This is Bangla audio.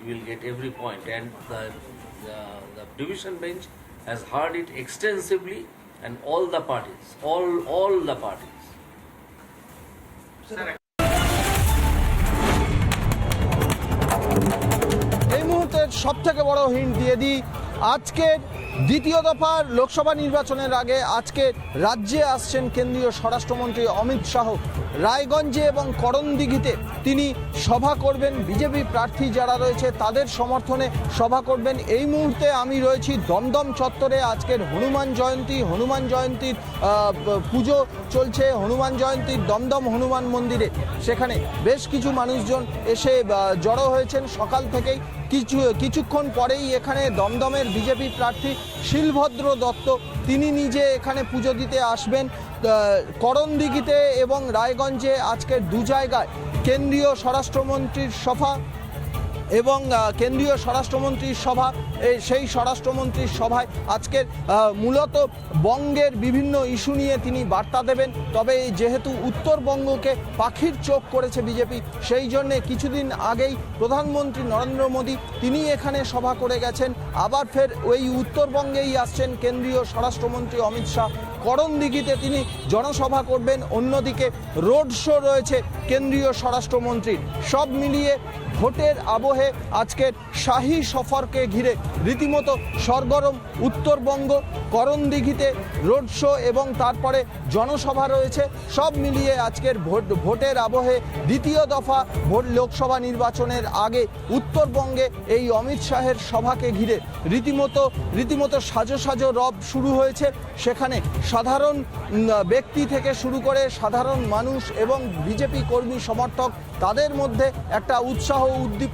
will get every point, and the division bench has heard it extensively, and all the parties, all the parties. এই মুহূর্তের সব থেকে বড় হিন্ট দিয়ে দিই, আজকের দ্বিতীয় দফার লোকসভা নির্বাচনের আগে আজকে রাজ্যে আসছেন কেন্দ্রীয় স্বরাষ্ট্রমন্ত্রী অমিত শাহ। রায়গঞ্জে এবং করণদিঘিতে তিনি সভা করবেন, বিজেপি প্রার্থী যারা রয়েছে তাদের সমর্থনে সভা করবেন। এই মুহূর্তে আমি রয়েছি দমদম চত্বরে। আজকের হনুমান জয়ন্তীর পুজো চলছে, হনুমান জয়ন্তীর দমদম হনুমান মন্দিরে। সেখানে বেশ কিছু মানুষজন এসে জড়ো হয়েছেন সকাল থেকেই। কিছুক্ষণ পরেই এখানে দমদমের বিজেপি প্রার্থী শিলভদ্র দত্ত তিনি নিজে এখানে পুজো দিতে আসবেন। করণদিঘিতে এবং রায়গঞ্জে আজকের দু জায়গায় কেন্দ্রীয় স্বরাষ্ট্রমন্ত্রীর সভা এবং কেন্দ্রীয় স্বরাষ্ট্রমন্ত্রীর সভা। সেই স্বরাষ্ট্রমন্ত্রীর সভায় আজকের মূলত বঙ্গের বিভিন্ন ইস্যু নিয়ে তিনি বার্তা দেবেন। তবে যেহেতু উত্তরবঙ্গকে পাখির চোখ করেছে বিজেপি, সেই জন্যে কিছুদিন আগেই প্রধানমন্ত্রী নরেন্দ্র মোদী তিনি এখানে সভা করে গেছেন। আবার ফের ওই উত্তরবঙ্গেই আসছেন কেন্দ্রীয় স্বরাষ্ট্রমন্ত্রী অমিত শাহ। করণদিঘিতে তিনি জনসভা করবেন, অন্যদিকে রোড শো রয়েছে কেন্দ্রীয় স্বরাষ্ট্রমন্ত্রীর। সব মিলিয়ে ভোটের আবহে আজকের শাহী সফরকে ঘিরে রীতিমতো সরগরম উত্তরবঙ্গ। করণদিঘিতে রোড শো এবং তারপরে জনসভা রয়েছে। সব মিলিয়ে আজকের ভোটের আবহে দ্বিতীয় দফা লোকসভা নির্বাচনের আগে উত্তরবঙ্গে এই অমিত শাহের সভাকে ঘিরে রীতিমতো সাজো রব শুরু হয়েছে। সেখানে সাধারণ ব্যক্তি থেকে শুরু করে সাধারণ মানুষ এবং বিজেপি কর্মী সমর্থক তাদের মধ্যে একটা উৎসাহ উদ্দীপনা